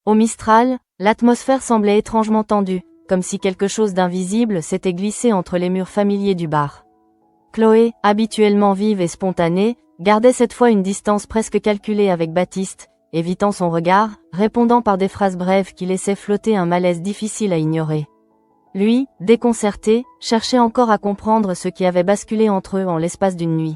Au Mistral, l'atmosphère semblait étrangement tendue, comme si quelque chose d'invisible s'était glissé entre les murs familiers du bar. Chloé, habituellement vive et spontanée, gardait cette fois une distance presque calculée avec Baptiste, évitant son regard, répondant par des phrases brèves qui laissaient flotter un malaise difficile à ignorer. Lui, déconcerté, cherchait encore à comprendre ce qui avait basculé entre eux en l'espace d'une nuit.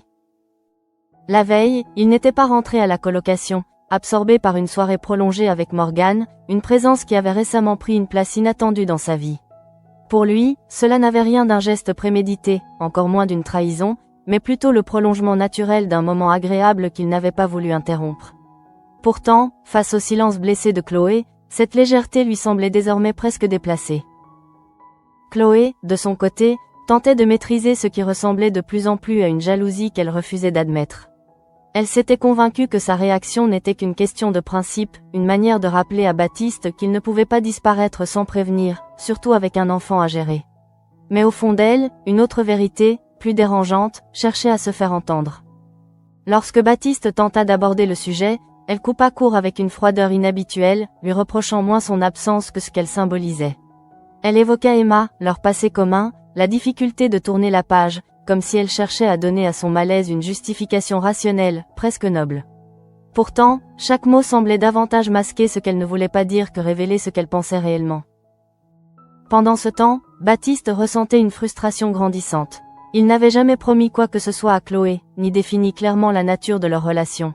La veille, il n'était pas rentré à la colocation, absorbé par une soirée prolongée avec Morgane, une présence qui avait récemment pris une place inattendue dans sa vie. Pour lui, cela n'avait rien d'un geste prémédité, encore moins d'une trahison, mais plutôt le prolongement naturel d'un moment agréable qu'il n'avait pas voulu interrompre. Pourtant, face au silence blessé de Chloé, cette légèreté lui semblait désormais presque déplacée. Chloé, de son côté, tentait de maîtriser ce qui ressemblait de plus en plus à une jalousie qu'elle refusait d'admettre. Elle s'était convaincue que sa réaction n'était qu'une question de principe, une manière de rappeler à Baptiste qu'il ne pouvait pas disparaître sans prévenir, surtout avec un enfant à gérer. Mais au fond d'elle, une autre vérité, plus dérangeante, cherchait à se faire entendre. Lorsque Baptiste tenta d'aborder le sujet, elle coupa court avec une froideur inhabituelle, lui reprochant moins son absence que ce qu'elle symbolisait. Elle évoqua Emma, leur passé commun, la difficulté de tourner la page, comme si elle cherchait à donner à son malaise une justification rationnelle, presque noble. Pourtant, chaque mot semblait davantage masquer ce qu'elle ne voulait pas dire que révéler ce qu'elle pensait réellement. Pendant ce temps, Baptiste ressentait une frustration grandissante. Il n'avait jamais promis quoi que ce soit à Chloé, ni défini clairement la nature de leur relation.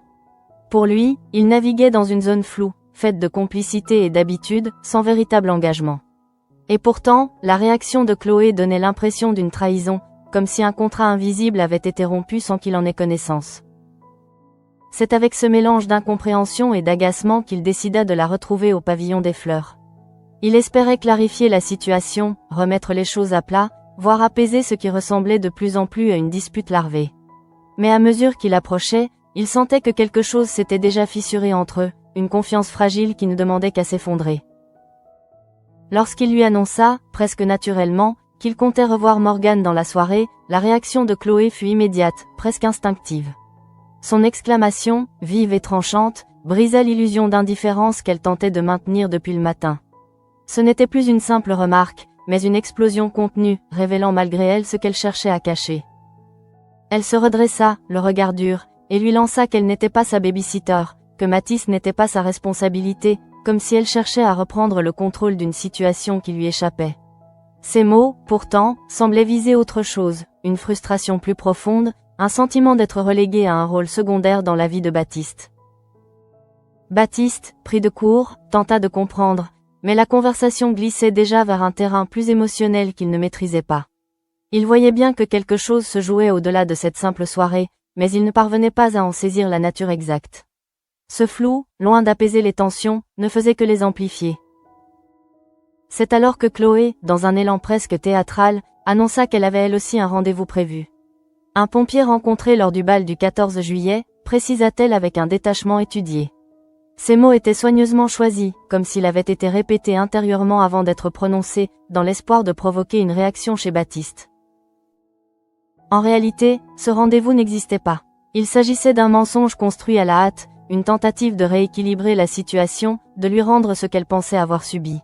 Pour lui, il naviguait dans une zone floue, faite de complicité et d'habitude, sans véritable engagement. Et pourtant, la réaction de Chloé donnait l'impression d'une trahison, comme si un contrat invisible avait été rompu sans qu'il en ait connaissance. C'est avec ce mélange d'incompréhension et d'agacement qu'il décida de la retrouver au pavillon des fleurs. Il espérait clarifier la situation, remettre les choses à plat, voire apaiser ce qui ressemblait de plus en plus à une dispute larvée. Mais à mesure qu'il approchait, il sentait que quelque chose s'était déjà fissuré entre eux, une confiance fragile qui ne demandait qu'à s'effondrer. Lorsqu'il lui annonça, presque naturellement, qu'il comptait revoir Morgane dans la soirée, la réaction de Chloé fut immédiate, presque instinctive. Son exclamation, vive et tranchante, brisa l'illusion d'indifférence qu'elle tentait de maintenir depuis le matin. Ce n'était plus une simple remarque, mais une explosion contenue, révélant malgré elle ce qu'elle cherchait à cacher. Elle se redressa, le regard dur, et lui lança qu'elle n'était pas sa baby-sitter, que Mathis n'était pas sa responsabilité, comme si elle cherchait à reprendre le contrôle d'une situation qui lui échappait. Ces mots, pourtant, semblaient viser autre chose, une frustration plus profonde, un sentiment d'être relégué à un rôle secondaire dans la vie de Baptiste. Baptiste, pris de court, tenta de comprendre, mais la conversation glissait déjà vers un terrain plus émotionnel qu'il ne maîtrisait pas. Il voyait bien que quelque chose se jouait au-delà de cette simple soirée, mais il ne parvenait pas à en saisir la nature exacte. Ce flou, loin d'apaiser les tensions, ne faisait que les amplifier. C'est alors que Chloé, dans un élan presque théâtral, annonça qu'elle avait elle aussi un rendez-vous prévu. Un pompier rencontré lors du bal du 14 juillet, précisa-t-elle avec un détachement étudié. Ces mots étaient soigneusement choisis, comme s'ils avaient été répétés intérieurement avant d'être prononcés, dans l'espoir de provoquer une réaction chez Baptiste. En réalité, ce rendez-vous n'existait pas. Il s'agissait d'un mensonge construit à la hâte, une tentative de rééquilibrer la situation, de lui rendre ce qu'elle pensait avoir subi.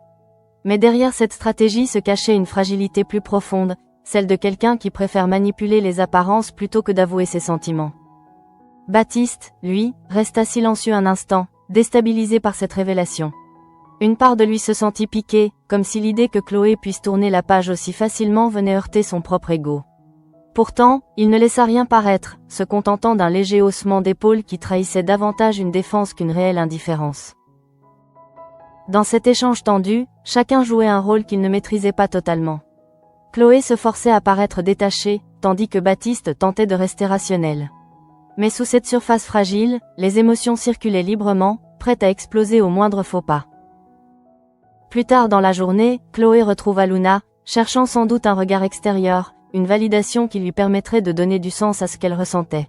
Mais derrière cette stratégie se cachait une fragilité plus profonde, celle de quelqu'un qui préfère manipuler les apparences plutôt que d'avouer ses sentiments. Baptiste, lui, resta silencieux un instant, déstabilisé par cette révélation. Une part de lui se sentit piquée, comme si l'idée que Chloé puisse tourner la page aussi facilement venait heurter son propre ego. Pourtant, il ne laissa rien paraître, se contentant d'un léger haussement d'épaule qui trahissait davantage une défense qu'une réelle indifférence. Dans cet échange tendu, chacun jouait un rôle qu'il ne maîtrisait pas totalement. Chloé se forçait à paraître détachée, tandis que Baptiste tentait de rester rationnel. Mais sous cette surface fragile, les émotions circulaient librement, prêtes à exploser au moindre faux pas. Plus tard dans la journée, Chloé retrouva Luna, cherchant sans doute un regard extérieur, une validation qui lui permettrait de donner du sens à ce qu'elle ressentait.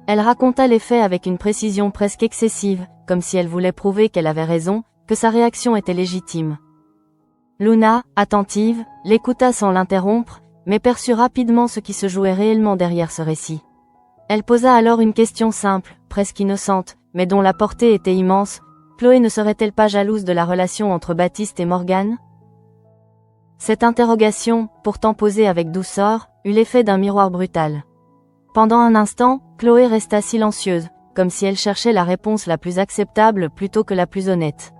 Elle raconta les faits avec une précision presque excessive, comme si elle voulait prouver qu'elle avait raison, que sa réaction était légitime. Luna, attentive, l'écouta sans l'interrompre, mais perçut rapidement ce qui se jouait réellement derrière ce récit. Elle posa alors une question simple, presque innocente, mais dont la portée était immense. Chloé ne serait-elle pas jalouse de la relation entre Baptiste et Morgan? Cette interrogation, pourtant posée avec douceur, eut l'effet d'un miroir brutal. Pendant un instant, Chloé resta silencieuse, comme si elle cherchait la réponse la plus acceptable plutôt que la plus honnête.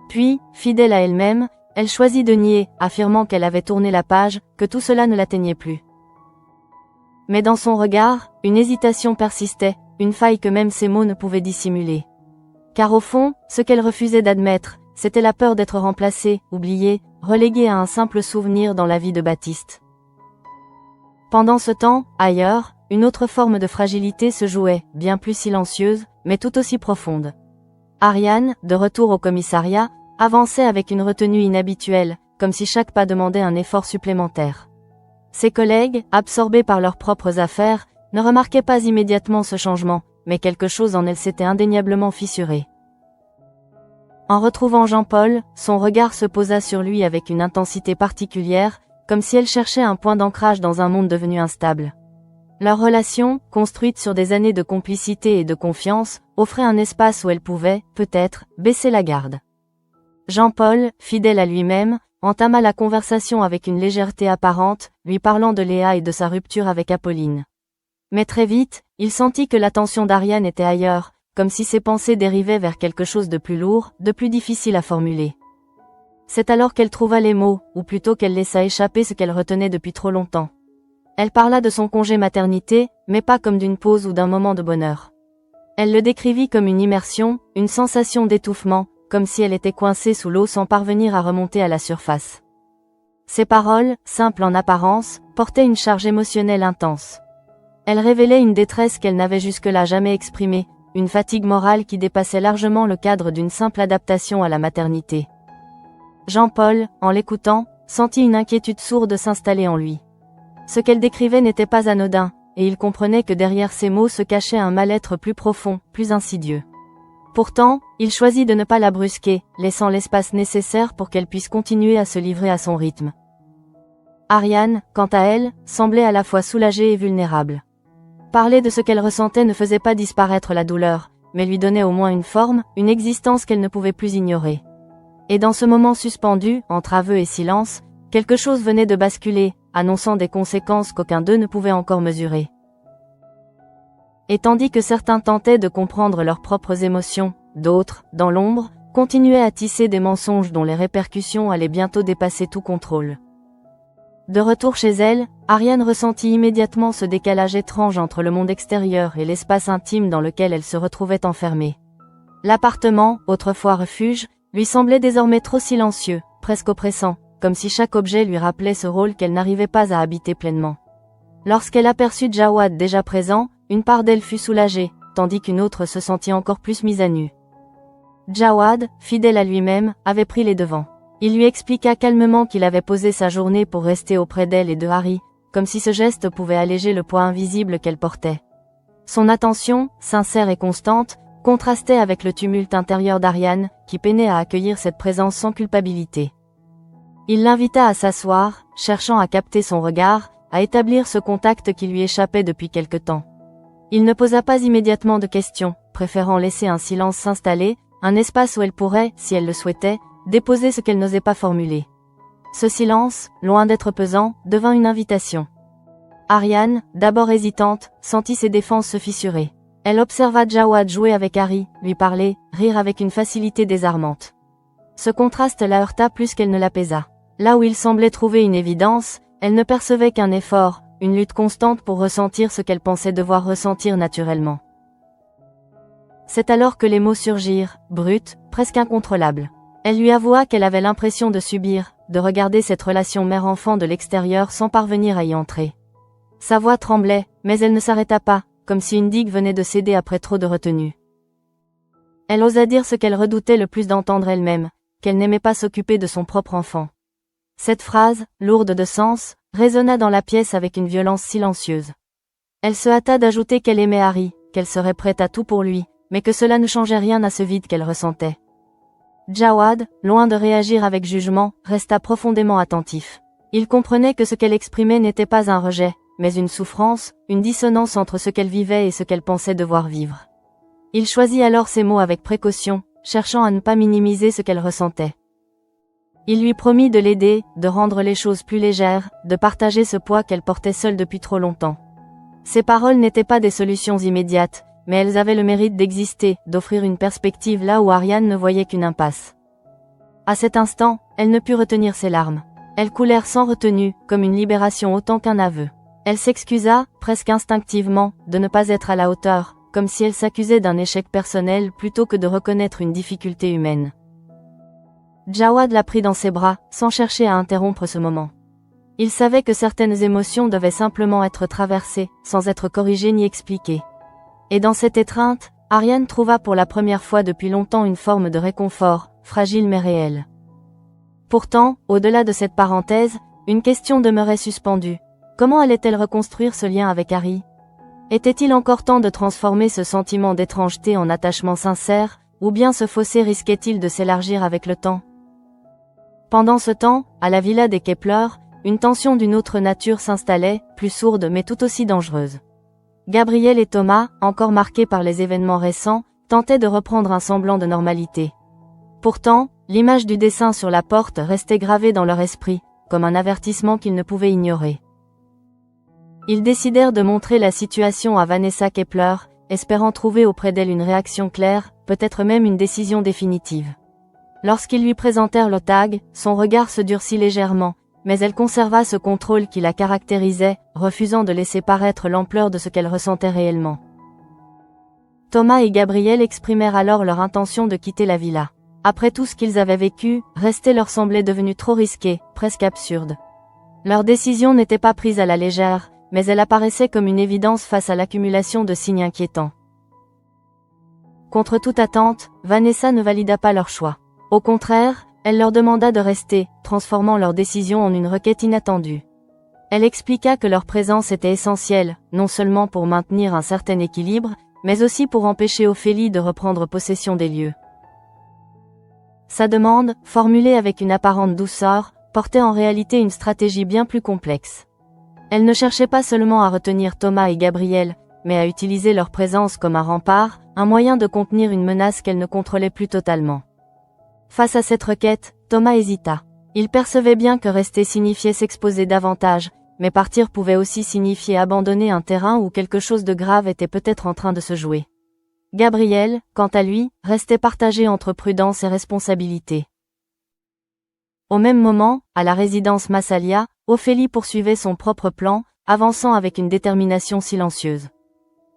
Puis, fidèle à elle-même, elle choisit de nier, affirmant qu'elle avait tourné la page, que tout cela ne l'atteignait plus. Mais dans son regard, une hésitation persistait, une faille que même ses mots ne pouvaient dissimuler. Car au fond, ce qu'elle refusait d'admettre, c'était la peur d'être remplacée, oubliée, reléguée à un simple souvenir dans la vie de Baptiste. Pendant ce temps, ailleurs, une autre forme de fragilité se jouait, bien plus silencieuse, mais tout aussi profonde. Ariane, de retour au commissariat, avançait avec une retenue inhabituelle, comme si chaque pas demandait un effort supplémentaire. Ses collègues, absorbés par leurs propres affaires, ne remarquaient pas immédiatement ce changement, mais quelque chose en elle s'était indéniablement fissuré. En retrouvant Jean-Paul, son regard se posa sur lui avec une intensité particulière, comme si elle cherchait un point d'ancrage dans un monde devenu instable. Leur relation, construite sur des années de complicité et de confiance, offrait un espace où elle pouvait, peut-être, baisser la garde. Jean-Paul, fidèle à lui-même, entama la conversation avec une légèreté apparente, lui parlant de Léa et de sa rupture avec Apolline. Mais très vite, il sentit que l'attention d'Ariane était ailleurs, comme si ses pensées dérivaient vers quelque chose de plus lourd, de plus difficile à formuler. C'est alors qu'elle trouva les mots, ou plutôt qu'elle laissa échapper ce qu'elle retenait depuis trop longtemps. Elle parla de son congé maternité, mais pas comme d'une pause ou d'un moment de bonheur. Elle le décrivit comme une immersion, une sensation d'étouffement, comme si elle était coincée sous l'eau sans parvenir à remonter à la surface. Ces paroles, simples en apparence, portaient une charge émotionnelle intense. Elles révélaient une détresse qu'elle n'avait jusque-là jamais exprimée, une fatigue morale qui dépassait largement le cadre d'une simple adaptation à la maternité. Jean-Paul, en l'écoutant, sentit une inquiétude sourde s'installer en lui. Ce qu'elle décrivait n'était pas anodin, et il comprenait que derrière ces mots se cachait un mal-être plus profond, plus insidieux. Pourtant, il choisit de ne pas la brusquer, laissant l'espace nécessaire pour qu'elle puisse continuer à se livrer à son rythme. Ariane, quant à elle, semblait à la fois soulagée et vulnérable. Parler de ce qu'elle ressentait ne faisait pas disparaître la douleur, mais lui donnait au moins une forme, une existence qu'elle ne pouvait plus ignorer. Et dans ce moment suspendu, entre aveu et silence, quelque chose venait de basculer, annonçant des conséquences qu'aucun d'eux ne pouvait encore mesurer. Et tandis que certains tentaient de comprendre leurs propres émotions, d'autres, dans l'ombre, continuaient à tisser des mensonges dont les répercussions allaient bientôt dépasser tout contrôle. De retour chez elle, Ariane ressentit immédiatement ce décalage étrange entre le monde extérieur et l'espace intime dans lequel elle se retrouvait enfermée. L'appartement, autrefois refuge, lui semblait désormais trop silencieux, presque oppressant, comme si chaque objet lui rappelait ce rôle qu'elle n'arrivait pas à habiter pleinement. Lorsqu'elle aperçut Jawad déjà présent, une part d'elle fut soulagée, tandis qu'une autre se sentit encore plus mise à nu. Jawad, fidèle à lui-même, avait pris les devants. Il lui expliqua calmement qu'il avait posé sa journée pour rester auprès d'elle et de Harry, comme si ce geste pouvait alléger le poids invisible qu'elle portait. Son attention, sincère et constante, contrastait avec le tumulte intérieur d'Ariane, qui peinait à accueillir cette présence sans culpabilité. Il l'invita à s'asseoir, cherchant à capter son regard, à établir ce contact qui lui échappait depuis quelque temps. Il ne posa pas immédiatement de questions, préférant laisser un silence s'installer, un espace où elle pourrait, si elle le souhaitait, déposer ce qu'elle n'osait pas formuler. Ce silence, loin d'être pesant, devint une invitation. Ariane, d'abord hésitante, sentit ses défenses se fissurer. Elle observa Jawad jouer avec Harry, lui parler, rire avec une facilité désarmante. Ce contraste la heurta plus qu'elle ne l'apaisa. Là où il semblait trouver une évidence, elle ne percevait qu'un effort, une lutte constante pour ressentir ce qu'elle pensait devoir ressentir naturellement. C'est alors que les mots surgirent, bruts, presque incontrôlables. Elle lui avoua qu'elle avait l'impression de subir, de regarder cette relation mère-enfant de l'extérieur sans parvenir à y entrer. Sa voix tremblait, mais elle ne s'arrêta pas, comme si une digue venait de céder après trop de retenue. Elle osa dire ce qu'elle redoutait le plus d'entendre elle-même, qu'elle n'aimait pas s'occuper de son propre enfant. Cette phrase, lourde de sens, résonna dans la pièce avec une violence silencieuse. Elle se hâta d'ajouter qu'elle aimait Harry, qu'elle serait prête à tout pour lui, mais que cela ne changeait rien à ce vide qu'elle ressentait. Jawad, loin de réagir avec jugement, resta profondément attentif. Il comprenait que ce qu'elle exprimait n'était pas un rejet, mais une souffrance, une dissonance entre ce qu'elle vivait et ce qu'elle pensait devoir vivre. Il choisit alors ses mots avec précaution, cherchant à ne pas minimiser ce qu'elle ressentait. Il lui promit de l'aider, de rendre les choses plus légères, de partager ce poids qu'elle portait seule depuis trop longtemps. Ces paroles n'étaient pas des solutions immédiates, mais elles avaient le mérite d'exister, d'offrir une perspective là où Ariane ne voyait qu'une impasse. À cet instant, elle ne put retenir ses larmes. Elles coulèrent sans retenue, comme une libération autant qu'un aveu. Elle s'excusa, presque instinctivement, de ne pas être à la hauteur, comme si elle s'accusait d'un échec personnel plutôt que de reconnaître une difficulté humaine. Jawad la prit dans ses bras, sans chercher à interrompre ce moment. Il savait que certaines émotions devaient simplement être traversées, sans être corrigées ni expliquées. Et dans cette étreinte, Ariane trouva pour la première fois depuis longtemps une forme de réconfort, fragile mais réelle. Pourtant, au-delà de cette parenthèse, une question demeurait suspendue. Comment allait-elle reconstruire ce lien avec Harry ? Était-il encore temps de transformer ce sentiment d'étrangeté en attachement sincère, ou bien ce fossé risquait-il de s'élargir avec le temps ? Pendant ce temps, à la villa des Kepler, une tension d'une autre nature s'installait, plus sourde mais tout aussi dangereuse. Gabriel et Thomas, encore marqués par les événements récents, tentaient de reprendre un semblant de normalité. Pourtant, l'image du dessin sur la porte restait gravée dans leur esprit, comme un avertissement qu'ils ne pouvaient ignorer. Ils décidèrent de montrer la situation à Vanessa Kepler, espérant trouver auprès d'elle une réaction claire, peut-être même une décision définitive. Lorsqu'ils lui présentèrent le tag, son regard se durcit légèrement, mais elle conserva ce contrôle qui la caractérisait, refusant de laisser paraître l'ampleur de ce qu'elle ressentait réellement. Thomas et Gabriel exprimèrent alors leur intention de quitter la villa. Après tout ce qu'ils avaient vécu, rester leur semblait devenu trop risqué, presque absurde. Leur décision n'était pas prise à la légère, mais elle apparaissait comme une évidence face à l'accumulation de signes inquiétants. Contre toute attente, Vanessa ne valida pas leur choix. Au contraire, elle leur demanda de rester, transformant leur décision en une requête inattendue. Elle expliqua que leur présence était essentielle, non seulement pour maintenir un certain équilibre, mais aussi pour empêcher Ophélie de reprendre possession des lieux. Sa demande, formulée avec une apparente douceur, portait en réalité une stratégie bien plus complexe. Elle ne cherchait pas seulement à retenir Thomas et Gabriel, mais à utiliser leur présence comme un rempart, un moyen de contenir une menace qu'elle ne contrôlait plus totalement. Face à cette requête, Thomas hésita. Il percevait bien que rester signifiait s'exposer davantage, mais partir pouvait aussi signifier abandonner un terrain où quelque chose de grave était peut-être en train de se jouer. Gabriel, quant à lui, restait partagé entre prudence et responsabilité. Au même moment, à la résidence Massalia, Ophélie poursuivait son propre plan, avançant avec une détermination silencieuse.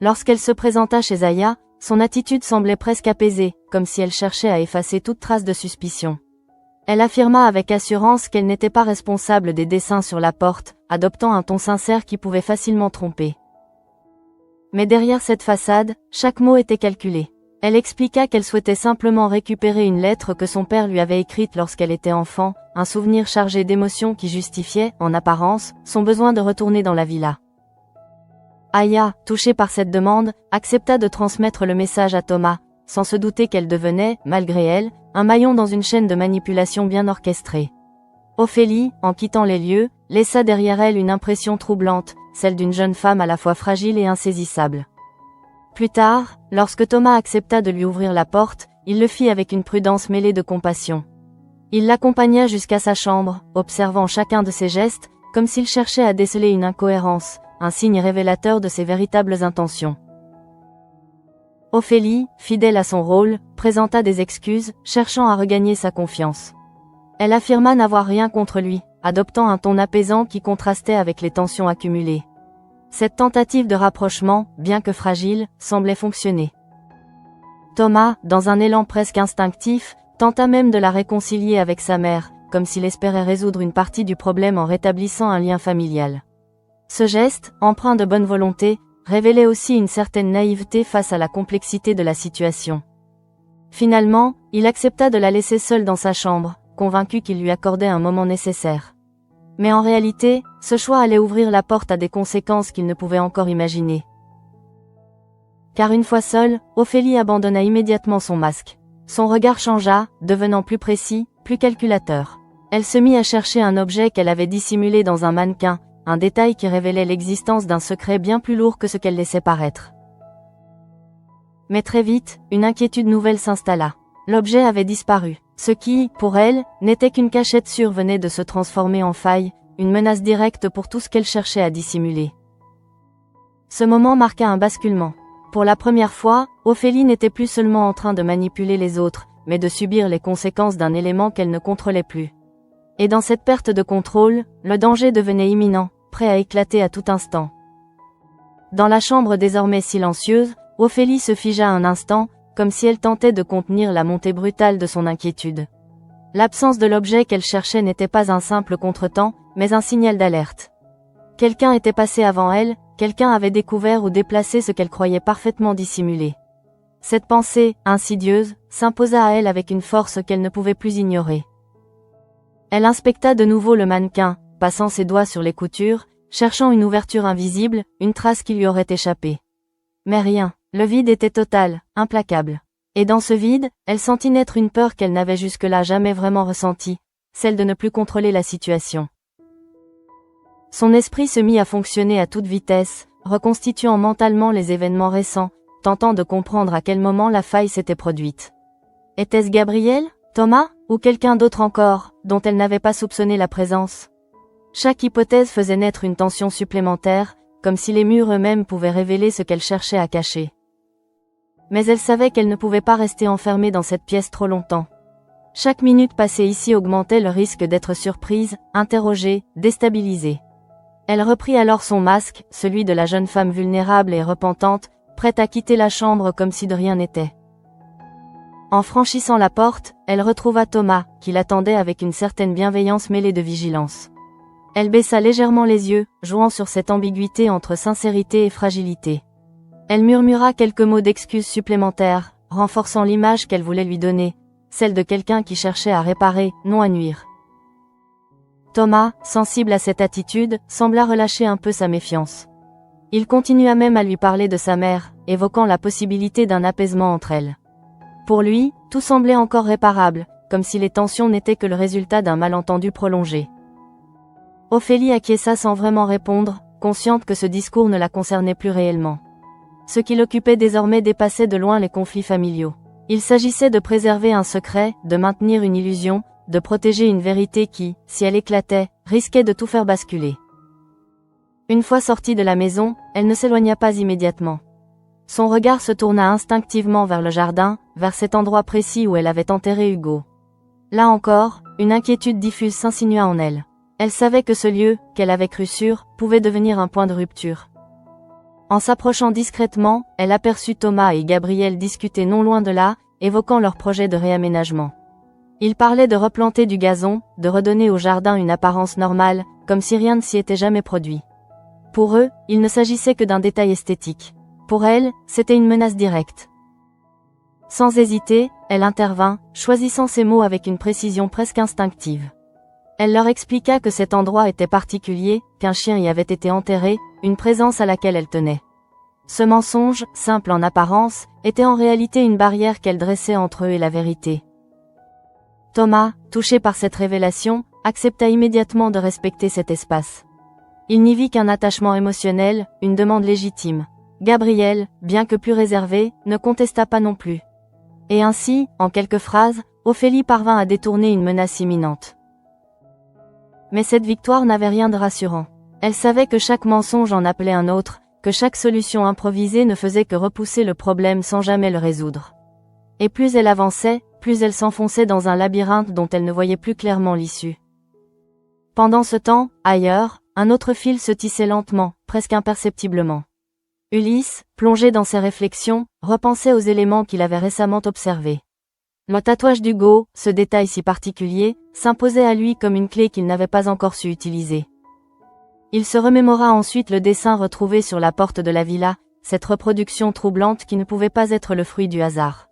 Lorsqu'elle se présenta chez Aya, son attitude semblait presque apaisée, comme si elle cherchait à effacer toute trace de suspicion. Elle affirma avec assurance qu'elle n'était pas responsable des dessins sur la porte, adoptant un ton sincère qui pouvait facilement tromper. Mais derrière cette façade, chaque mot était calculé. Elle expliqua qu'elle souhaitait simplement récupérer une lettre que son père lui avait écrite lorsqu'elle était enfant, un souvenir chargé d'émotions qui justifiait, en apparence, son besoin de retourner dans la villa. Aya, touchée par cette demande, accepta de transmettre le message à Thomas, sans se douter qu'elle devenait, malgré elle, un maillon dans une chaîne de manipulation bien orchestrée. Ophélie, en quittant les lieux, laissa derrière elle une impression troublante, celle d'une jeune femme à la fois fragile et insaisissable. Plus tard, lorsque Thomas accepta de lui ouvrir la porte, il le fit avec une prudence mêlée de compassion. Il l'accompagna jusqu'à sa chambre, observant chacun de ses gestes, comme s'il cherchait à déceler une incohérence, un signe révélateur de ses véritables intentions. Ophélie, fidèle à son rôle, présenta des excuses, cherchant à regagner sa confiance. Elle affirma n'avoir rien contre lui, adoptant un ton apaisant qui contrastait avec les tensions accumulées. Cette tentative de rapprochement, bien que fragile, semblait fonctionner. Thomas, dans un élan presque instinctif, tenta même de la réconcilier avec sa mère, comme s'il espérait résoudre une partie du problème en rétablissant un lien familial. Ce geste, empreint de bonne volonté, révélait aussi une certaine naïveté face à la complexité de la situation. Finalement, il accepta de la laisser seule dans sa chambre, convaincu qu'il lui accordait un moment nécessaire. Mais en réalité, ce choix allait ouvrir la porte à des conséquences qu'il ne pouvait encore imaginer. Car une fois seule, Ophélie abandonna immédiatement son masque. Son regard changea, devenant plus précis, plus calculateur. Elle se mit à chercher un objet qu'elle avait dissimulé dans un mannequin, un détail qui révélait l'existence d'un secret bien plus lourd que ce qu'elle laissait paraître. Mais très vite, une inquiétude nouvelle s'installa. L'objet avait disparu. Ce qui, pour elle, n'était qu'une cachette sûre venait de se transformer en faille, une menace directe pour tout ce qu'elle cherchait à dissimuler. Ce moment marqua un basculement. Pour la première fois, Ophélie n'était plus seulement en train de manipuler les autres, mais de subir les conséquences d'un élément qu'elle ne contrôlait plus. Et dans cette perte de contrôle, le danger devenait imminent, prêt à éclater à tout instant. Dans la chambre désormais silencieuse, Ophélie se figea un instant, comme si elle tentait de contenir la montée brutale de son inquiétude. L'absence de l'objet qu'elle cherchait n'était pas un simple contretemps, mais un signal d'alerte. Quelqu'un était passé avant elle, quelqu'un avait découvert ou déplacé ce qu'elle croyait parfaitement dissimulé. Cette pensée, insidieuse, s'imposa à elle avec une force qu'elle ne pouvait plus ignorer. Elle inspecta de nouveau le mannequin, passant ses doigts sur les coutures, cherchant une ouverture invisible, une trace qui lui aurait échappé. Mais rien, le vide était total, implacable. Et dans ce vide, elle sentit naître une peur qu'elle n'avait jusque-là jamais vraiment ressentie, celle de ne plus contrôler la situation. Son esprit se mit à fonctionner à toute vitesse, reconstituant mentalement les événements récents, tentant de comprendre à quel moment la faille s'était produite. Était-ce Gabriel, Thomas, ou quelqu'un d'autre encore, dont elle n'avait pas soupçonné la présence? Chaque hypothèse faisait naître une tension supplémentaire, comme si les murs eux-mêmes pouvaient révéler ce qu'elle cherchait à cacher. Mais elle savait qu'elle ne pouvait pas rester enfermée dans cette pièce trop longtemps. Chaque minute passée ici augmentait le risque d'être surprise, interrogée, déstabilisée. Elle reprit alors son masque, celui de la jeune femme vulnérable et repentante, prête à quitter la chambre comme si de rien n'était. En franchissant la porte, elle retrouva Thomas, qui l'attendait avec une certaine bienveillance mêlée de vigilance. Elle baissa légèrement les yeux, jouant sur cette ambiguïté entre sincérité et fragilité. Elle murmura quelques mots d'excuses supplémentaires, renforçant l'image qu'elle voulait lui donner, celle de quelqu'un qui cherchait à réparer, non à nuire. Thomas, sensible à cette attitude, sembla relâcher un peu sa méfiance. Il continua même à lui parler de sa mère, évoquant la possibilité d'un apaisement entre elles. Pour lui, tout semblait encore réparable, comme si les tensions n'étaient que le résultat d'un malentendu prolongé. Ophélie acquiesça sans vraiment répondre, consciente que ce discours ne la concernait plus réellement. Ce qui l'occupait désormais dépassait de loin les conflits familiaux. Il s'agissait de préserver un secret, de maintenir une illusion, de protéger une vérité qui, si elle éclatait, risquait de tout faire basculer. Une fois sortie de la maison, elle ne s'éloigna pas immédiatement. Son regard se tourna instinctivement vers le jardin, vers cet endroit précis où elle avait enterré Hugo. Là encore, une inquiétude diffuse s'insinua en elle. Elle savait que ce lieu, qu'elle avait cru sûr, pouvait devenir un point de rupture. En s'approchant discrètement, elle aperçut Thomas et Gabriel discuter non loin de là, évoquant leur projet de réaménagement. Ils parlaient de replanter du gazon, de redonner au jardin une apparence normale, comme si rien ne s'y était jamais produit. Pour eux, il ne s'agissait que d'un détail esthétique. Pour elle, c'était une menace directe. Sans hésiter, elle intervint, choisissant ses mots avec une précision presque instinctive. Elle leur expliqua que cet endroit était particulier, qu'un chien y avait été enterré, une présence à laquelle elle tenait. Ce mensonge, simple en apparence, était en réalité une barrière qu'elle dressait entre eux et la vérité. Thomas, touché par cette révélation, accepta immédiatement de respecter cet espace. Il n'y vit qu'un attachement émotionnel, une demande légitime. Gabriel, bien que plus réservé, ne contesta pas non plus. Et ainsi, en quelques phrases, Ophélie parvint à détourner une menace imminente. Mais cette victoire n'avait rien de rassurant. Elle savait que chaque mensonge en appelait un autre, que chaque solution improvisée ne faisait que repousser le problème sans jamais le résoudre. Et plus elle avançait, plus elle s'enfonçait dans un labyrinthe dont elle ne voyait plus clairement l'issue. Pendant ce temps, ailleurs, un autre fil se tissait lentement, presque imperceptiblement. Ulysse, plongé dans ses réflexions, repensait aux éléments qu'il avait récemment observés. Le tatouage d'Hugo, ce détail si particulier, s'imposait à lui comme une clé qu'il n'avait pas encore su utiliser. Il se remémora ensuite le dessin retrouvé sur la porte de la villa, cette reproduction troublante qui ne pouvait pas être le fruit du hasard.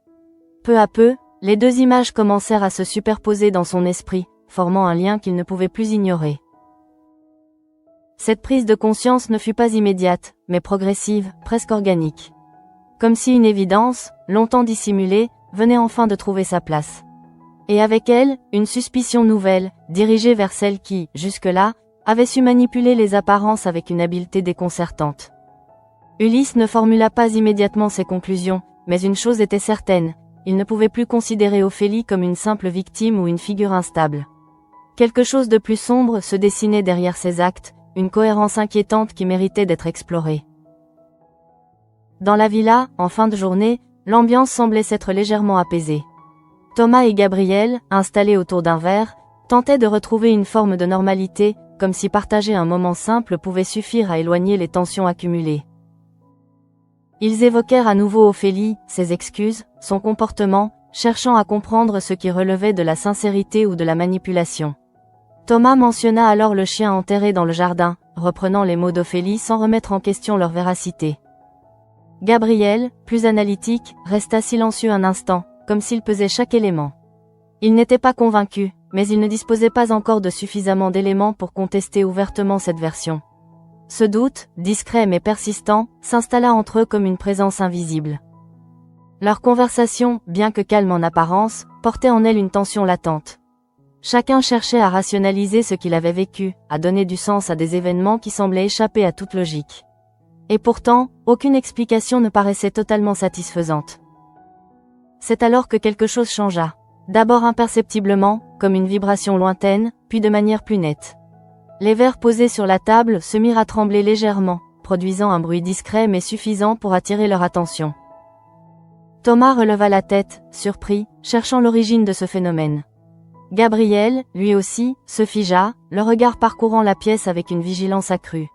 Peu à peu, les deux images commencèrent à se superposer dans son esprit, formant un lien qu'il ne pouvait plus ignorer. Cette prise de conscience ne fut pas immédiate, mais progressive, presque organique. Comme si une évidence, longtemps dissimulée, venait enfin de trouver sa place. Et avec elle, une suspicion nouvelle, dirigée vers celle qui, jusque-là, avait su manipuler les apparences avec une habileté déconcertante. Ulysse ne formula pas immédiatement ses conclusions, mais une chose était certaine, il ne pouvait plus considérer Ophélie comme une simple victime ou une figure instable. Quelque chose de plus sombre se dessinait derrière ses actes, une cohérence inquiétante qui méritait d'être explorée. Dans la villa, en fin de journée, l'ambiance semblait s'être légèrement apaisée. Thomas et Gabrielle, installés autour d'un verre, tentaient de retrouver une forme de normalité, comme si partager un moment simple pouvait suffire à éloigner les tensions accumulées. Ils évoquèrent à nouveau Ophélie, ses excuses, son comportement, cherchant à comprendre ce qui relevait de la sincérité ou de la manipulation. Thomas mentionna alors le chien enterré dans le jardin, reprenant les mots d'Ophélie sans remettre en question leur véracité. Gabriel, plus analytique, resta silencieux un instant, comme s'il pesait chaque élément. Il n'était pas convaincu, mais il ne disposait pas encore de suffisamment d'éléments pour contester ouvertement cette version. Ce doute, discret mais persistant, s'installa entre eux comme une présence invisible. Leur conversation, bien que calme en apparence, portait en elle une tension latente. Chacun cherchait à rationaliser ce qu'il avait vécu, à donner du sens à des événements qui semblaient échapper à toute logique. Et pourtant, aucune explication ne paraissait totalement satisfaisante. C'est alors que quelque chose changea. D'abord imperceptiblement, comme une vibration lointaine, puis de manière plus nette. Les verres posés sur la table se mirent à trembler légèrement, produisant un bruit discret mais suffisant pour attirer leur attention. Thomas releva la tête, surpris, cherchant l'origine de ce phénomène. Gabriel, lui aussi, se figea, le regard parcourant la pièce avec une vigilance accrue.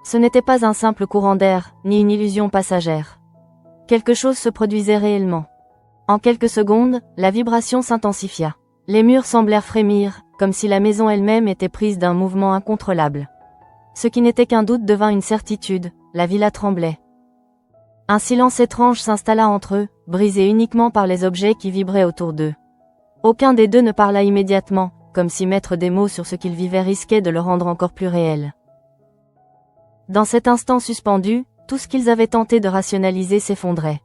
Ce n'était pas un simple courant d'air, ni une illusion passagère. Quelque chose se produisait réellement. En quelques secondes, la vibration s'intensifia. Les murs semblèrent frémir, comme si la maison elle-même était prise d'un mouvement incontrôlable. Ce qui n'était qu'un doute devint une certitude, la villa tremblait. Un silence étrange s'installa entre eux, brisé uniquement par les objets qui vibraient autour d'eux. Aucun des deux ne parla immédiatement, comme si mettre des mots sur ce qu'ils vivaient risquait de le rendre encore plus réel. Dans cet instant suspendu, tout ce qu'ils avaient tenté de rationaliser s'effondrait.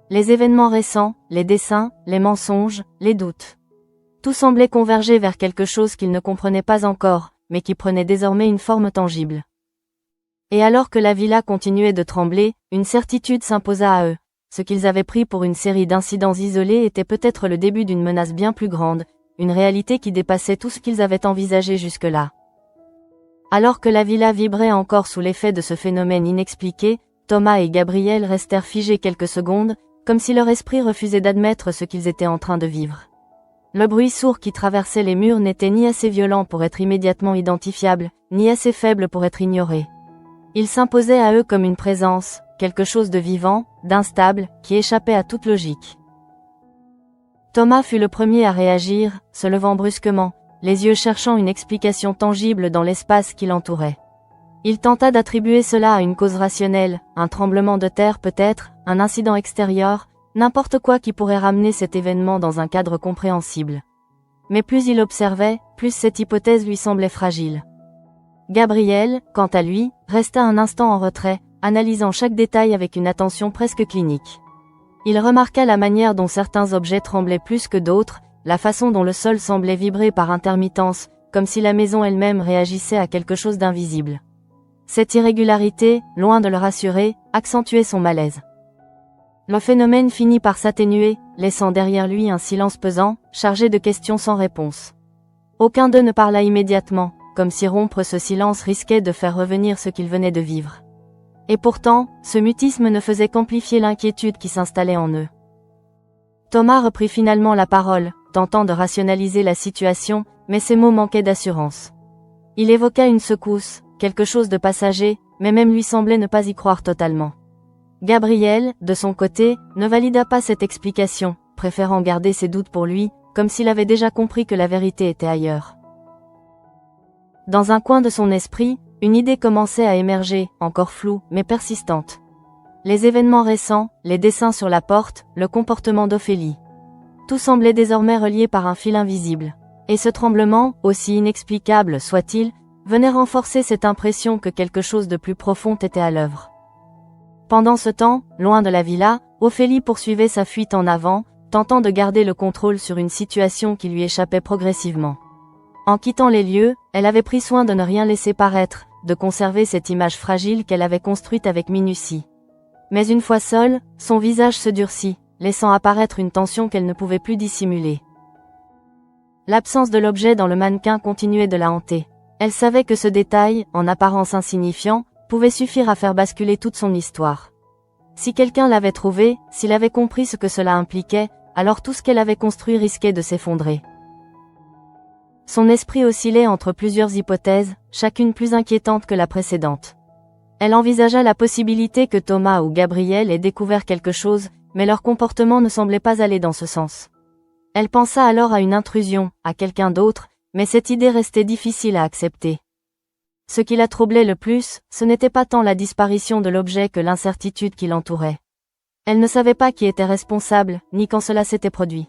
Les événements récents, les dessins, les mensonges, les doutes. Tout semblait converger vers quelque chose qu'ils ne comprenaient pas encore, mais qui prenait désormais une forme tangible. Et alors que la villa continuait de trembler, une certitude s'imposa à eux. Ce qu'ils avaient pris pour une série d'incidents isolés était peut-être le début d'une menace bien plus grande, une réalité qui dépassait tout ce qu'ils avaient envisagé jusque-là. Alors que la villa vibrait encore sous l'effet de ce phénomène inexpliqué, Thomas et Gabriel restèrent figés quelques secondes, comme si leur esprit refusait d'admettre ce qu'ils étaient en train de vivre. Le bruit sourd qui traversait les murs n'était ni assez violent pour être immédiatement identifiable, ni assez faible pour être ignoré. Il s'imposait à eux comme une présence, quelque chose de vivant, d'instable, qui échappait à toute logique. Thomas fut le premier à réagir, se levant brusquement, les yeux cherchant une explication tangible dans l'espace qui l'entourait. Il tenta d'attribuer cela à une cause rationnelle, un tremblement de terre peut-être, un incident extérieur, n'importe quoi qui pourrait ramener cet événement dans un cadre compréhensible. Mais plus il observait, plus cette hypothèse lui semblait fragile. Gabriel, quant à lui, resta un instant en retrait, analysant chaque détail avec une attention presque clinique. Il remarqua la manière dont certains objets tremblaient plus que d'autres, la façon dont le sol semblait vibrer par intermittence, comme si la maison elle-même réagissait à quelque chose d'invisible. Cette irrégularité, loin de le rassurer, accentuait son malaise. Le phénomène finit par s'atténuer, laissant derrière lui un silence pesant, chargé de questions sans réponse. Aucun d'eux ne parla immédiatement, comme si rompre ce silence risquait de faire revenir ce qu'ils venaient de vivre. Et pourtant, ce mutisme ne faisait qu'amplifier l'inquiétude qui s'installait en eux. Thomas reprit finalement la parole, tentant de rationaliser la situation, mais ses mots manquaient d'assurance. Il évoqua une secousse, quelque chose de passager, mais même lui semblait ne pas y croire totalement. Gabriel, de son côté, ne valida pas cette explication, préférant garder ses doutes pour lui, comme s'il avait déjà compris que la vérité était ailleurs. Dans un coin de son esprit, une idée commençait à émerger, encore floue, mais persistante. Les événements récents, les dessins sur la porte, le comportement d'Ophélie. Tout semblait désormais relié par un fil invisible. Et ce tremblement, aussi inexplicable soit-il, venait renforcer cette impression que quelque chose de plus profond était à l'œuvre. Pendant ce temps, loin de la villa, Ophélie poursuivait sa fuite en avant, tentant de garder le contrôle sur une situation qui lui échappait progressivement. En quittant les lieux, elle avait pris soin de ne rien laisser paraître, de conserver cette image fragile qu'elle avait construite avec minutie. Mais une fois seule, son visage se durcit, laissant apparaître une tension qu'elle ne pouvait plus dissimuler. L'absence de l'objet dans le mannequin continuait de la hanter. Elle savait que ce détail, en apparence insignifiant, pouvait suffire à faire basculer toute son histoire. Si quelqu'un l'avait trouvé, s'il avait compris ce que cela impliquait, alors tout ce qu'elle avait construit risquait de s'effondrer. Son esprit oscillait entre plusieurs hypothèses, chacune plus inquiétante que la précédente. Elle envisagea la possibilité que Thomas ou Gabriel aient découvert quelque chose, mais leur comportement ne semblait pas aller dans ce sens. Elle pensa alors à une intrusion, à quelqu'un d'autre, mais cette idée restait difficile à accepter. Ce qui la troublait le plus, ce n'était pas tant la disparition de l'objet que l'incertitude qui l'entourait. Elle ne savait pas qui était responsable, ni quand cela s'était produit.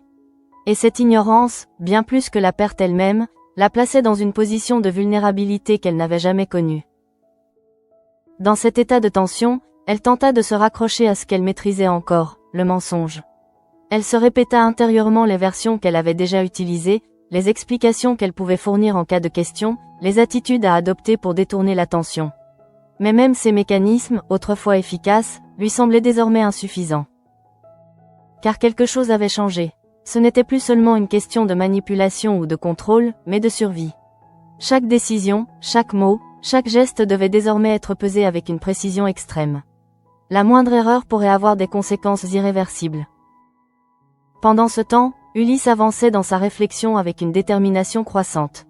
Et cette ignorance, bien plus que la perte elle-même, la plaçait dans une position de vulnérabilité qu'elle n'avait jamais connue. Dans cet état de tension, elle tenta de se raccrocher à ce qu'elle maîtrisait encore, le mensonge. Elle se répéta intérieurement les versions qu'elle avait déjà utilisées, les explications qu'elle pouvait fournir en cas de question, les attitudes à adopter pour détourner l'attention. Mais même ces mécanismes, autrefois efficaces, lui semblaient désormais insuffisants. Car quelque chose avait changé. Ce n'était plus seulement une question de manipulation ou de contrôle, mais de survie. Chaque décision, chaque mot, chaque geste devait désormais être pesé avec une précision extrême. La moindre erreur pourrait avoir des conséquences irréversibles. Pendant ce temps, Ulysse avançait dans sa réflexion avec une détermination croissante.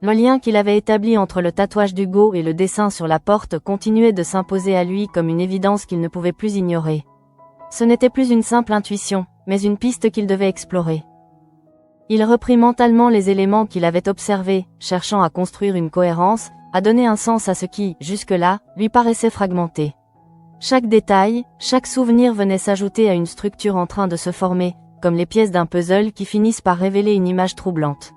Le lien qu'il avait établi entre le tatouage d'Hugo et le dessin sur la porte continuait de s'imposer à lui comme une évidence qu'il ne pouvait plus ignorer. Ce n'était plus une simple intuition, mais une piste qu'il devait explorer. Il reprit mentalement les éléments qu'il avait observés, cherchant à construire une cohérence, à donner un sens à ce qui, jusque-là, lui paraissait fragmenté. Chaque détail, chaque souvenir venait s'ajouter à une structure en train de se former, comme les pièces d'un puzzle qui finissent par révéler une image troublante.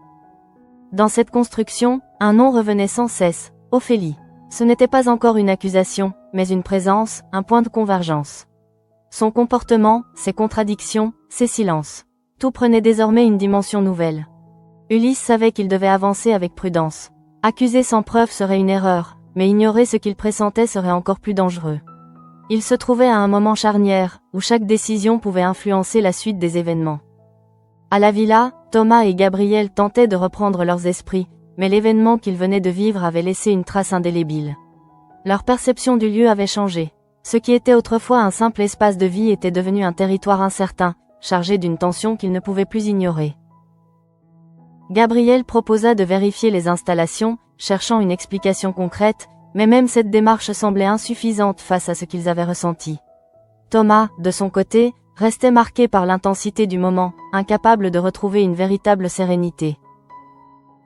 Dans cette construction, un nom revenait sans cesse, Ophélie. Ce n'était pas encore une accusation, mais une présence, un point de convergence. Son comportement, ses contradictions, ses silences. Tout prenait désormais une dimension nouvelle. Ulysse savait qu'il devait avancer avec prudence. Accuser sans preuve serait une erreur, mais ignorer ce qu'il pressentait serait encore plus dangereux. Il se trouvait à un moment charnière, où chaque décision pouvait influencer la suite des événements. À la villa, Thomas et Gabriel tentaient de reprendre leurs esprits, mais l'événement qu'ils venaient de vivre avait laissé une trace indélébile. Leur perception du lieu avait changé. Ce qui était autrefois un simple espace de vie était devenu un territoire incertain, chargé d'une tension qu'ils ne pouvaient plus ignorer. Gabriel proposa de vérifier les installations, cherchant une explication concrète, mais même cette démarche semblait insuffisante face à ce qu'ils avaient ressenti. Thomas, de son côté, restait marqué par l'intensité du moment, incapable de retrouver une véritable sérénité.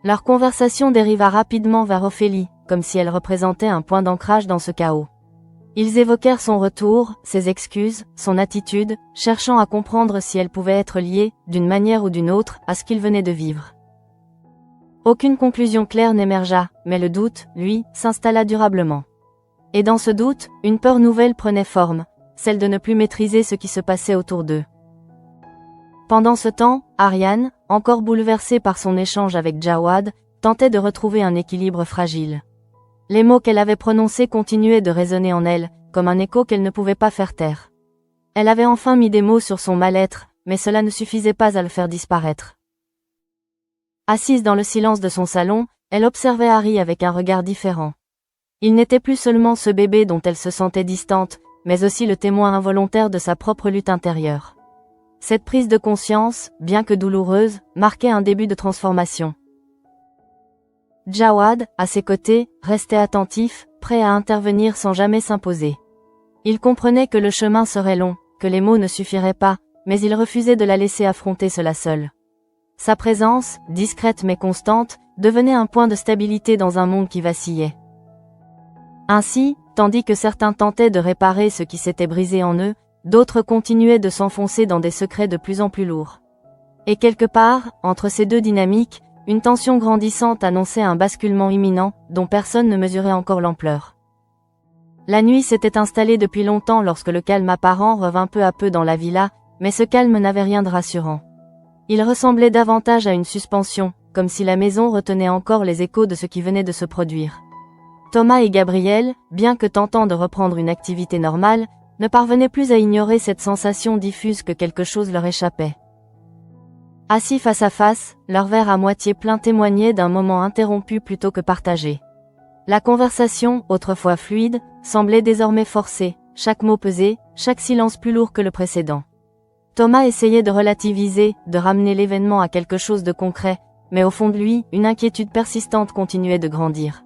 Leur conversation dériva rapidement vers Ophélie, comme si elle représentait un point d'ancrage dans ce chaos. Ils évoquèrent son retour, ses excuses, son attitude, cherchant à comprendre si elle pouvait être liée, d'une manière ou d'une autre, à ce qu'ils venaient de vivre. Aucune conclusion claire n'émergea, mais le doute, lui, s'installa durablement. Et dans ce doute, une peur nouvelle prenait forme, celle de ne plus maîtriser ce qui se passait autour d'eux. Pendant ce temps, Ariane, encore bouleversée par son échange avec Jawad, tentait de retrouver un équilibre fragile. Les mots qu'elle avait prononcés continuaient de résonner en elle, comme un écho qu'elle ne pouvait pas faire taire. Elle avait enfin mis des mots sur son mal-être, mais cela ne suffisait pas à le faire disparaître. Assise dans le silence de son salon, elle observait Harry avec un regard différent. Il n'était plus seulement ce bébé dont elle se sentait distante, mais aussi le témoin involontaire de sa propre lutte intérieure. Cette prise de conscience, bien que douloureuse, marquait un début de transformation. Jawad, à ses côtés, restait attentif, prêt à intervenir sans jamais s'imposer. Il comprenait que le chemin serait long, que les mots ne suffiraient pas, mais il refusait de la laisser affronter cela seule. Sa présence, discrète mais constante, devenait un point de stabilité dans un monde qui vacillait. Ainsi, tandis que certains tentaient de réparer ce qui s'était brisé en eux, d'autres continuaient de s'enfoncer dans des secrets de plus en plus lourds. Et quelque part, entre ces deux dynamiques, une tension grandissante annonçait un basculement imminent, dont personne ne mesurait encore l'ampleur. La nuit s'était installée depuis longtemps lorsque le calme apparent revint peu à peu dans la villa, mais ce calme n'avait rien de rassurant. Il ressemblait davantage à une suspension, comme si la maison retenait encore les échos de ce qui venait de se produire. Thomas et Gabriel, bien que tentant de reprendre une activité normale, ne parvenaient plus à ignorer cette sensation diffuse que quelque chose leur échappait. Assis face à face, leur verre à moitié plein témoignait d'un moment interrompu plutôt que partagé. La conversation, autrefois fluide, semblait désormais forcée, chaque mot pesé, chaque silence plus lourd que le précédent. Thomas essayait de relativiser, de ramener l'événement à quelque chose de concret, mais au fond de lui, une inquiétude persistante continuait de grandir.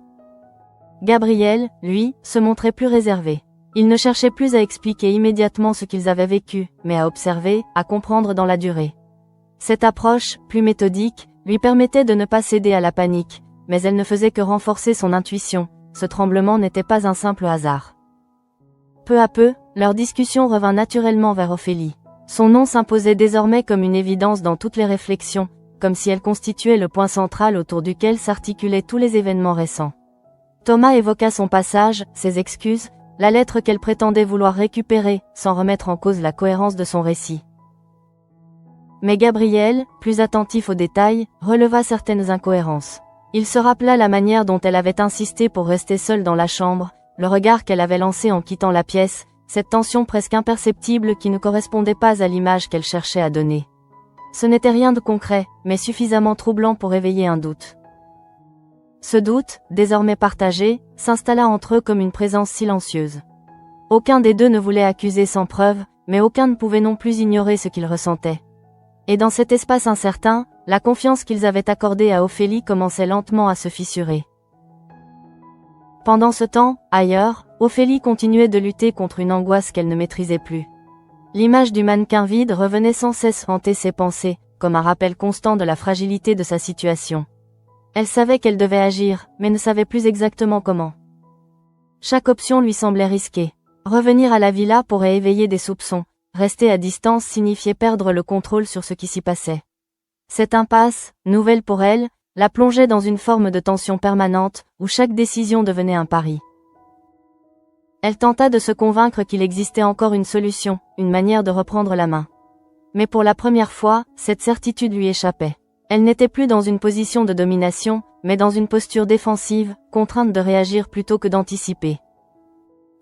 Gabriel, lui, se montrait plus réservé. Il ne cherchait plus à expliquer immédiatement ce qu'ils avaient vécu, mais à observer, à comprendre dans la durée. Cette approche, plus méthodique, lui permettait de ne pas céder à la panique, mais elle ne faisait que renforcer son intuition, ce tremblement n'était pas un simple hasard. Peu à peu, leur discussion revint naturellement vers Ophélie. Son nom s'imposait désormais comme une évidence dans toutes les réflexions, comme si elle constituait le point central autour duquel s'articulaient tous les événements récents. Thomas évoqua son passage, ses excuses, la lettre qu'elle prétendait vouloir récupérer, sans remettre en cause la cohérence de son récit. Mais Gabriel, plus attentif aux détails, releva certaines incohérences. Il se rappela la manière dont elle avait insisté pour rester seule dans la chambre, le regard qu'elle avait lancé en quittant la pièce, cette tension presque imperceptible qui ne correspondait pas à l'image qu'elle cherchait à donner. Ce n'était rien de concret, mais suffisamment troublant pour éveiller un doute. Ce doute, désormais partagé, s'installa entre eux comme une présence silencieuse. Aucun des deux ne voulait accuser sans preuve, mais aucun ne pouvait non plus ignorer ce qu'il ressentait. Et dans cet espace incertain, la confiance qu'ils avaient accordée à Ophélie commençait lentement à se fissurer. Pendant ce temps, ailleurs, Ophélie continuait de lutter contre une angoisse qu'elle ne maîtrisait plus. L'image du mannequin vide revenait sans cesse hanter ses pensées, comme un rappel constant de la fragilité de sa situation. Elle savait qu'elle devait agir, mais ne savait plus exactement comment. Chaque option lui semblait risquée. Revenir à la villa pourrait éveiller des soupçons, rester à distance signifiait perdre le contrôle sur ce qui s'y passait. Cette impasse, nouvelle pour elle, la plongeait dans une forme de tension permanente, où chaque décision devenait un pari. Elle tenta de se convaincre qu'il existait encore une solution, une manière de reprendre la main. Mais pour la première fois, cette certitude lui échappait. Elle n'était plus dans une position de domination, mais dans une posture défensive, contrainte de réagir plutôt que d'anticiper.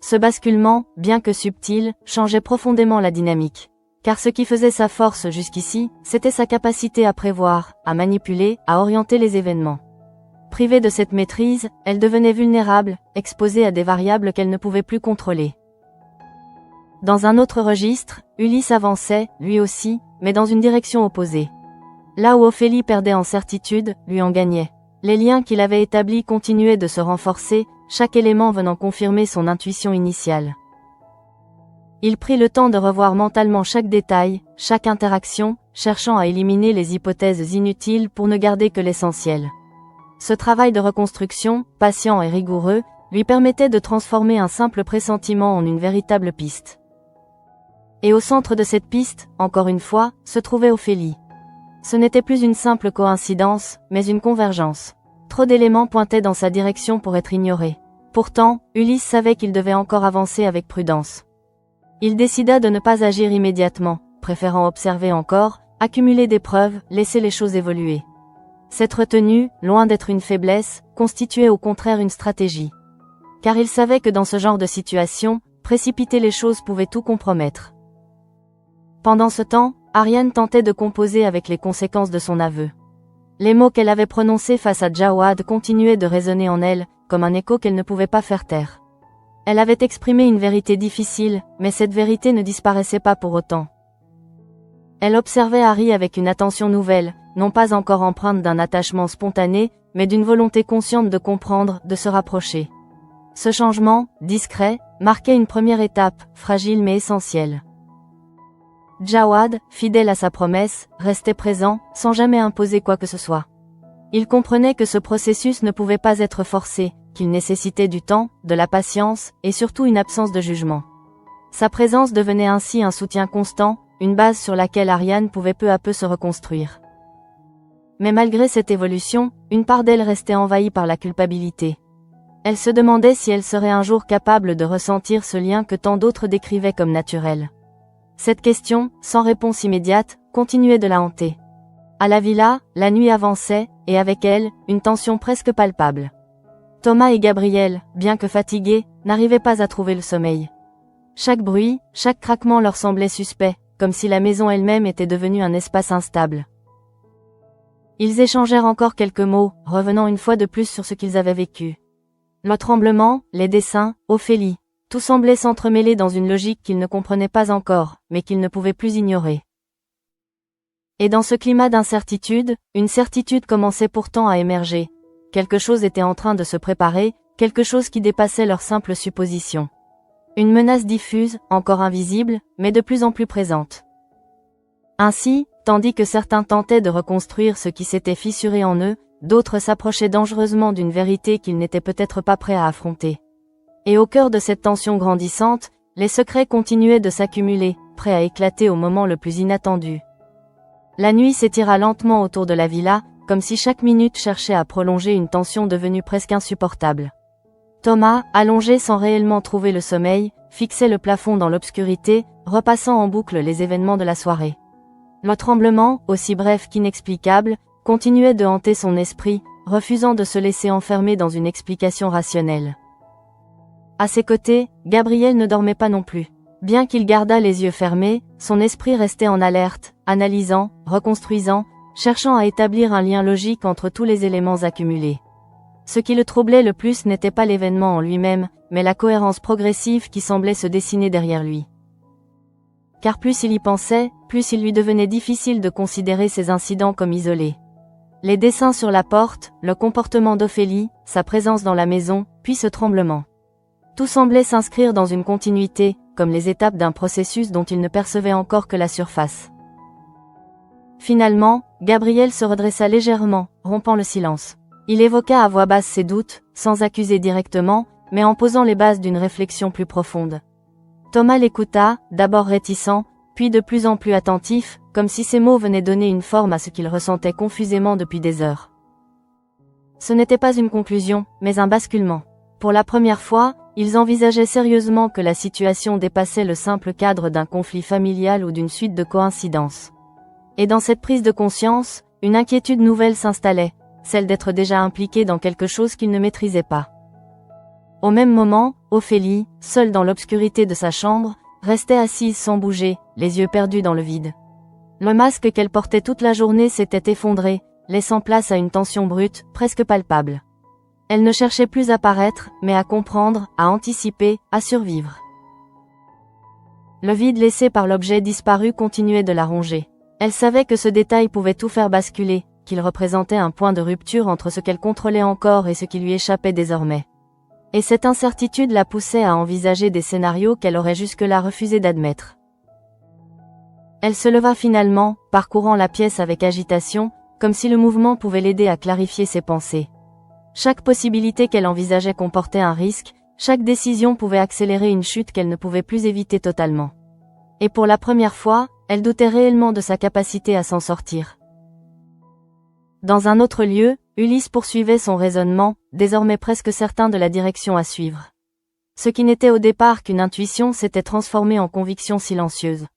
Ce basculement, bien que subtil, changeait profondément la dynamique. Car ce qui faisait sa force jusqu'ici, c'était sa capacité à prévoir, à manipuler, à orienter les événements. Privée de cette maîtrise, elle devenait vulnérable, exposée à des variables qu'elle ne pouvait plus contrôler. Dans un autre registre, Ulysse avançait, lui aussi, mais dans une direction opposée. Là où Ophélie perdait en certitude, lui en gagnait. Les liens qu'il avait établis continuaient de se renforcer, chaque élément venant confirmer son intuition initiale. Il prit le temps de revoir mentalement chaque détail, chaque interaction, cherchant à éliminer les hypothèses inutiles pour ne garder que l'essentiel. Ce travail de reconstruction, patient et rigoureux, lui permettait de transformer un simple pressentiment en une véritable piste. Et au centre de cette piste, encore une fois, se trouvait Ophélie. Ce n'était plus une simple coïncidence, mais une convergence. Trop d'éléments pointaient dans sa direction pour être ignorés. Pourtant, Ulysse savait qu'il devait encore avancer avec prudence. Il décida de ne pas agir immédiatement, préférant observer encore, accumuler des preuves, laisser les choses évoluer. Cette retenue, loin d'être une faiblesse, constituait au contraire une stratégie. Car il savait que dans ce genre de situation, précipiter les choses pouvait tout compromettre. Pendant ce temps, Ariane tentait de composer avec les conséquences de son aveu. Les mots qu'elle avait prononcés face à Jawad continuaient de résonner en elle, comme un écho qu'elle ne pouvait pas faire taire. Elle avait exprimé une vérité difficile, mais cette vérité ne disparaissait pas pour autant. Elle observait Harry avec une attention nouvelle, non pas encore empreinte d'un attachement spontané, mais d'une volonté consciente de comprendre, de se rapprocher. Ce changement, discret, marquait une première étape, fragile mais essentielle. Jawad, fidèle à sa promesse, restait présent, sans jamais imposer quoi que ce soit. Il comprenait que ce processus ne pouvait pas être forcé, qu'il nécessitait du temps, de la patience, et surtout une absence de jugement. Sa présence devenait ainsi un soutien constant, une base sur laquelle Ariane pouvait peu à peu se reconstruire. Mais malgré cette évolution, une part d'elle restait envahie par la culpabilité. Elle se demandait si elle serait un jour capable de ressentir ce lien que tant d'autres décrivaient comme naturel. Cette question, sans réponse immédiate, continuait de la hanter. À la villa, la nuit avançait, et avec elle, une tension presque palpable. Thomas et Gabriel, bien que fatigués, n'arrivaient pas à trouver le sommeil. Chaque bruit, chaque craquement leur semblait suspect, comme si la maison elle-même était devenue un espace instable. Ils échangèrent encore quelques mots, revenant une fois de plus sur ce qu'ils avaient vécu. Le tremblement, les dessins, Ophélie. Tout semblait s'entremêler dans une logique qu'ils ne comprenaient pas encore, mais qu'ils ne pouvaient plus ignorer. Et dans ce climat d'incertitude, une certitude commençait pourtant à émerger. Quelque chose était en train de se préparer, quelque chose qui dépassait leur simple supposition. Une menace diffuse, encore invisible, mais de plus en plus présente. Ainsi, tandis que certains tentaient de reconstruire ce qui s'était fissuré en eux, d'autres s'approchaient dangereusement d'une vérité qu'ils n'étaient peut-être pas prêts à affronter. Et au cœur de cette tension grandissante, les secrets continuaient de s'accumuler, prêts à éclater au moment le plus inattendu. La nuit s'étira lentement autour de la villa, comme si chaque minute cherchait à prolonger une tension devenue presque insupportable. Thomas, allongé sans réellement trouver le sommeil, fixait le plafond dans l'obscurité, repassant en boucle les événements de la soirée. Le tremblement, aussi bref qu'inexplicable, continuait de hanter son esprit, refusant de se laisser enfermer dans une explication rationnelle. À ses côtés, Gabriel ne dormait pas non plus. Bien qu'il gardât les yeux fermés, son esprit restait en alerte, analysant, reconstruisant, cherchant à établir un lien logique entre tous les éléments accumulés. Ce qui le troublait le plus n'était pas l'événement en lui-même, mais la cohérence progressive qui semblait se dessiner derrière lui. Car plus il y pensait, plus il lui devenait difficile de considérer ces incidents comme isolés. Les dessins sur la porte, le comportement d'Ophélie, sa présence dans la maison, puis ce tremblement. Tout semblait s'inscrire dans une continuité, comme les étapes d'un processus dont il ne percevait encore que la surface. Finalement, Gabriel se redressa légèrement, rompant le silence. Il évoqua à voix basse ses doutes, sans accuser directement, mais en posant les bases d'une réflexion plus profonde. Thomas l'écouta, d'abord réticent, puis de plus en plus attentif, comme si ces mots venaient donner une forme à ce qu'il ressentait confusément depuis des heures. Ce n'était pas une conclusion, mais un basculement. Pour la première fois, ils envisageaient sérieusement que la situation dépassait le simple cadre d'un conflit familial ou d'une suite de coïncidences. Et dans cette prise de conscience, une inquiétude nouvelle s'installait, celle d'être déjà impliqué dans quelque chose qu'ils ne maîtrisaient pas. Au même moment, Ophélie, seule dans l'obscurité de sa chambre, restait assise sans bouger, les yeux perdus dans le vide. Le masque qu'elle portait toute la journée s'était effondré, laissant place à une tension brute, presque palpable. Elle ne cherchait plus à paraître, mais à comprendre, à anticiper, à survivre. Le vide laissé par l'objet disparu continuait de la ronger. Elle savait que ce détail pouvait tout faire basculer, qu'il représentait un point de rupture entre ce qu'elle contrôlait encore et ce qui lui échappait désormais. Et cette incertitude la poussait à envisager des scénarios qu'elle aurait jusque-là refusé d'admettre. Elle se leva finalement, parcourant la pièce avec agitation, comme si le mouvement pouvait l'aider à clarifier ses pensées. Chaque possibilité qu'elle envisageait comportait un risque, chaque décision pouvait accélérer une chute qu'elle ne pouvait plus éviter totalement. Et pour la première fois, elle doutait réellement de sa capacité à s'en sortir. Dans un autre lieu, Ulysse poursuivait son raisonnement, désormais presque certain de la direction à suivre. Ce qui n'était au départ qu'une intuition s'était transformé en conviction silencieuse.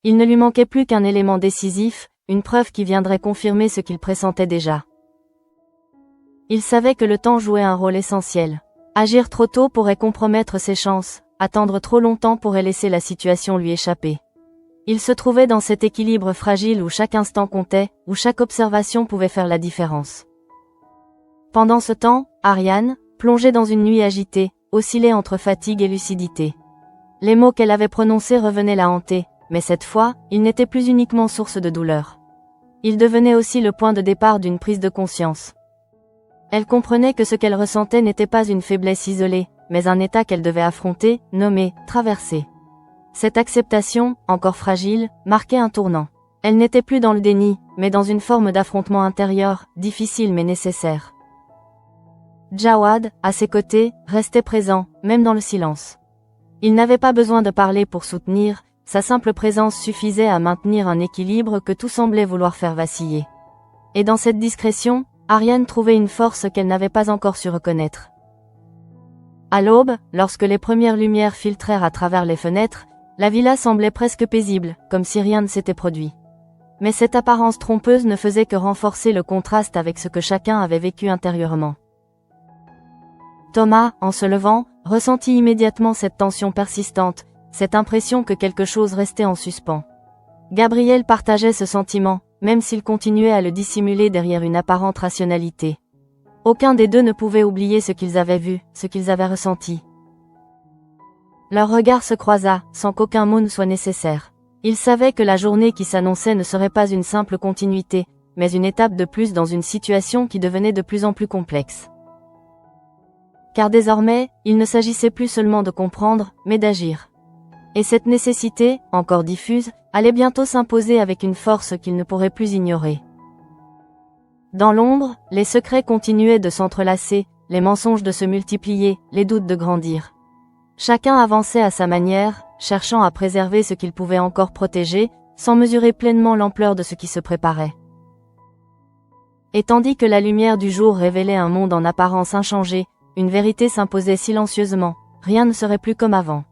Il ne lui manquait plus qu'un élément décisif, une preuve qui viendrait confirmer ce qu'il pressentait déjà. Il savait que le temps jouait un rôle essentiel. Agir trop tôt pourrait compromettre ses chances, attendre trop longtemps pourrait laisser la situation lui échapper. Il se trouvait dans cet équilibre fragile où chaque instant comptait, où chaque observation pouvait faire la différence. Pendant ce temps, Ariane, plongée dans une nuit agitée, oscillait entre fatigue et lucidité. Les mots qu'elle avait prononcés revenaient la hanter, mais cette fois, ils n'étaient plus uniquement source de douleur. Ils devenaient aussi le point de départ d'une prise de conscience. Elle comprenait que ce qu'elle ressentait n'était pas une faiblesse isolée, mais un état qu'elle devait affronter, nommer, traverser. Cette acceptation, encore fragile, marquait un tournant. Elle n'était plus dans le déni, mais dans une forme d'affrontement intérieur, difficile mais nécessaire. Jawad, à ses côtés, restait présent, même dans le silence. Il n'avait pas besoin de parler pour soutenir, sa simple présence suffisait à maintenir un équilibre que tout semblait vouloir faire vaciller. Et dans cette discrétion, Ariane trouvait une force qu'elle n'avait pas encore su reconnaître. À l'aube, lorsque les premières lumières filtrèrent à travers les fenêtres, la villa semblait presque paisible, comme si rien ne s'était produit. Mais cette apparence trompeuse ne faisait que renforcer le contraste avec ce que chacun avait vécu intérieurement. Thomas, en se levant, ressentit immédiatement cette tension persistante, cette impression que quelque chose restait en suspens. Gabriel partageait ce sentiment, même s'il continuait à le dissimuler derrière une apparente rationalité. Aucun des deux ne pouvait oublier ce qu'ils avaient vu, ce qu'ils avaient ressenti. Leur regard se croisa, sans qu'aucun mot ne soit nécessaire. Ils savaient que la journée qui s'annonçait ne serait pas une simple continuité, mais une étape de plus dans une situation qui devenait de plus en plus complexe. Car désormais, il ne s'agissait plus seulement de comprendre, mais d'agir. Et cette nécessité, encore diffuse, allait bientôt s'imposer avec une force qu'ils ne pourraient plus ignorer. Dans l'ombre, les secrets continuaient de s'entrelacer, les mensonges de se multiplier, les doutes de grandir. Chacun avançait à sa manière, cherchant à préserver ce qu'il pouvait encore protéger, sans mesurer pleinement l'ampleur de ce qui se préparait. Et tandis que la lumière du jour révélait un monde en apparence inchangé, une vérité s'imposait silencieusement, rien ne serait plus comme avant.